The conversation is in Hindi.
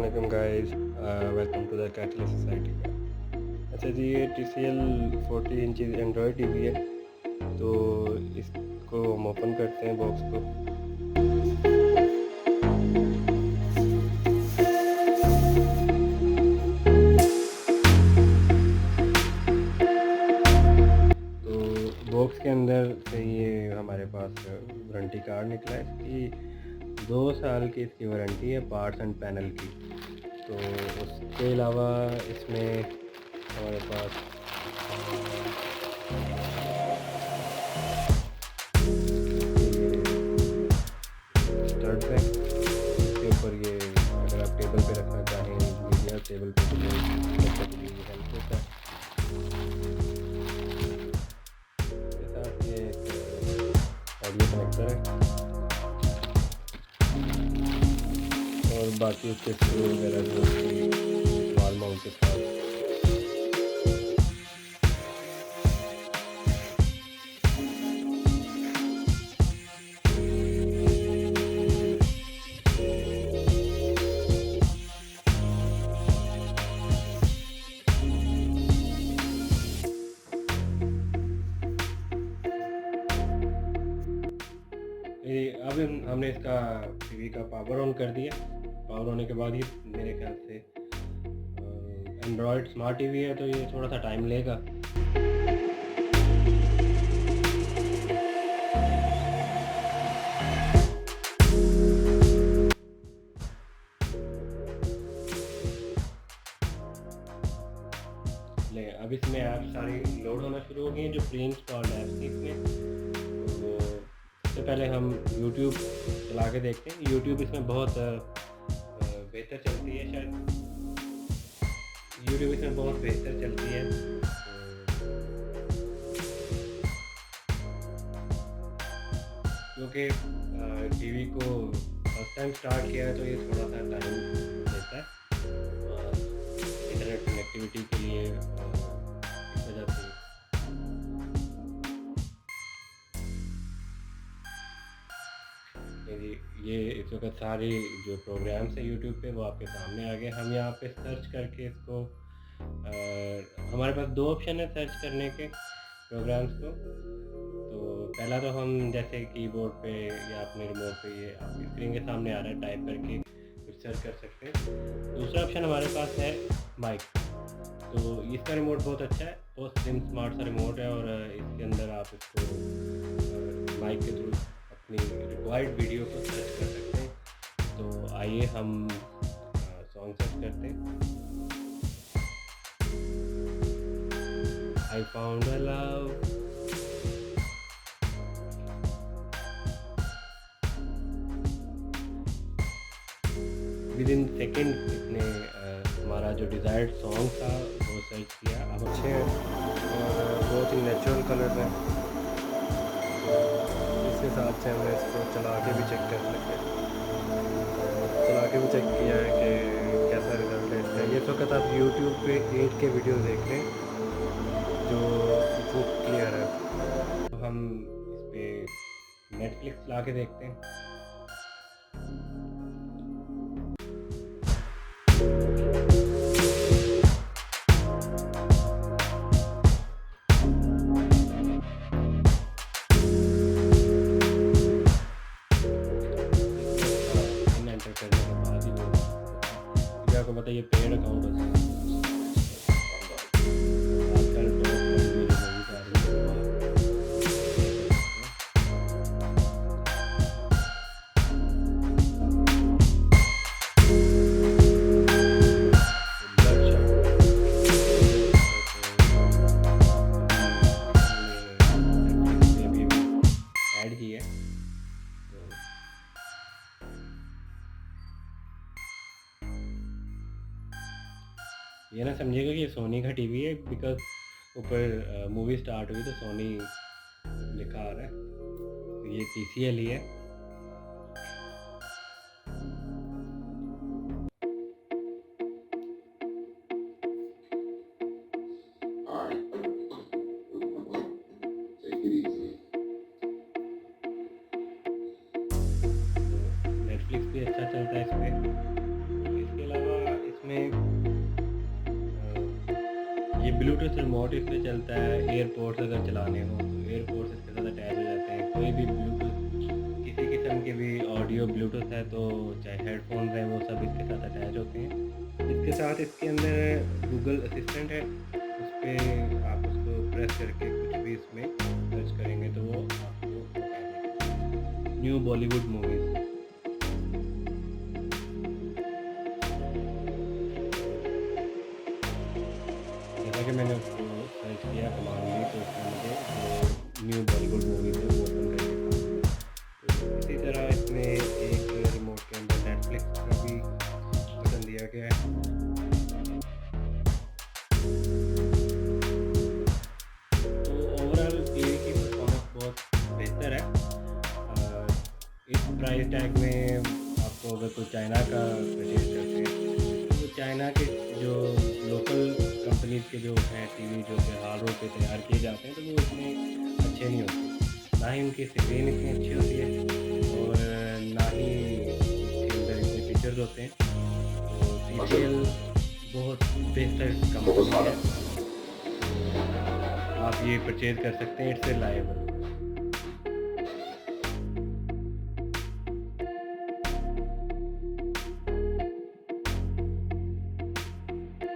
Assalamualaikum guys, welcome to the Catalyst Society। अच्छा जी, ये TCL 40 इंचज़ एंड्रॉयड टीवी है, तो इसको हम ओपन करते हैं बॉक्स को। तो बॉक्स के अंदर से ये हमारे पास वारंटी कार्ड निकला है। इसकी 2 साल की इसकी वारंटी है पार्ट्स एंड पैनल की। तो उसके अलावा इसमें हमारे पास स्टड है। इसके ऊपर ये अगर आप टेबल पे रखना चाहें मीडिया टेबल पे तो ये हेल्प होता है। इसके साथ ये ऑडियो कनेक्टर है और बाकी उसके स्क्रू वगैरह जो वॉल माउंट के साथ। अब हमने इसका टीवी का पावर ऑन कर दिया। पावर होने के बाद ये मेरे ख्याल से एंड्रॉयड स्मार्ट टीवी है, तो ये थोड़ा सा टाइम लेगा। अब इसमें ऐप सारी लोड होना शुरू हो गई हैं जो प्री इंस्टॉल्ड ऐप्स थी इसमें। तो सबसे पहले हम यूट्यूब चला के देखते हैं। यूट्यूब इसमें बहुत बेहतर चलती है, शायद यूट्यूब इसमें बहुत बेहतर चलती है। क्योंकि टीवी को फर्स्ट टाइम स्टार्ट किया है तो ये थोड़ा सा टाइम लेता है इंटरनेट कनेक्टिविटी के लिए। इस वजह से ये इस वक्त सारे जो प्रोग्राम्स है यूट्यूब पे वो आपके सामने आ गए। हम यहाँ पे सर्च करके इसको हमारे पास 2 ऑप्शन है सर्च करने के प्रोग्राम्स को। तो पहला तो हम जैसे कीबोर्ड पे या अपने रिमोट पे ये आपकी स्क्रीन के सामने आ रहा है, टाइप करके कुछ सर्च कर सकते हैं। दूसरा ऑप्शन हमारे पास है माइक। तो इसका रिमोट बहुत अच्छा है, बहुत स्लिम स्मार्ट सा रिमोट है और इसके अंदर आप इसको माइक के थ्रू अपनी रिक्वायर्ड वीडियो को सर्च कर सकते हैं। तो आइए हम सॉन्ग सर्च करते हैं। I found a love, with in second इसने हमारा जो डिज़ायर्ड सॉन्ग था वो सर्च किया। अब अच्छे हैं और बहुत ही नेचुरल कलर हैं। इस हिसाब से हमने इसको चला के भी चेक कर सकते हैं। चला के भी चेक किया है कि कैसा रिजल्ट है इसका। ये वक्त आप यूट्यूब पे 8 के वीडियो देख रहे हैं जो वो क्लियर है। तो हम इस पर नेटफ्लिक्स ला के देखते हैं। करने के बाद ही वो आपको पता है ये पेड अकाउंट होता है। आजकल तो मेरी मूवी आ रही है तो आप ऐड की है। ये ना समझिएगा कि ये सोनी का टीवी है, बिकॉज ऊपर मूवी स्टार्ट हुई तो सोनी लिखा आ रहा है। तो ये TCL ही है। नेटफ्लिक्स भी अच्छा चलता है इस पर। इसके अलावा ब्लूटूथ रिमोट इसमें चलता है, एयरपोर्ट्स अगर चलाने हो तो एयरपोर्ट्स इसके साथ अटैच हो जाते हैं। कोई भी ब्लूटूथ किसी किस्म के भी ऑडियो ब्लूटूथ है तो चाहे हेडफोन्स हैं वो सब इसके साथ अटैच होते हैं। इसके साथ इसके अंदर गूगल असिस्टेंट है, उस पे आप उसको प्रेस करके कुछ भी इसमें सर्च करेंगे तो वो आपको बता देगा। न्यू बॉलीवुड मूवीज़, जैसा कि मैंने उसको सर्च किया कमांड दी तो उसने मुझे जो न्यू बॉलीवुड मूवीज़ है वो ओपन करके दिखा दी। तो इसी तरह इसमें एक रिमोट के अंदर नेटफ्लिक्स का भी बटन दिया गया है। तो ओवरऑल टीवी की परफॉर्मेंस बहुत बेहतर है। इस प्राइस टैग में आपको अगर कोई चाइना का परचेज़ करते हैं तो वो चाइना के जो लोकल कंपनीज़ के जो हैं टीवी जो कि हाल रोड पे तैयार किए जाते हैं तो वो इतने अच्छे नहीं होते। ना ही उनकी स्क्रीन इतनी अच्छी होती है और ना ही उसके अंदर इतने फीचर्स होते हैं। तो TCL बहुत बेहतर कंपनी है। तो आप ये परचेज़ कर सकते हैं, इट्स रिलायबल।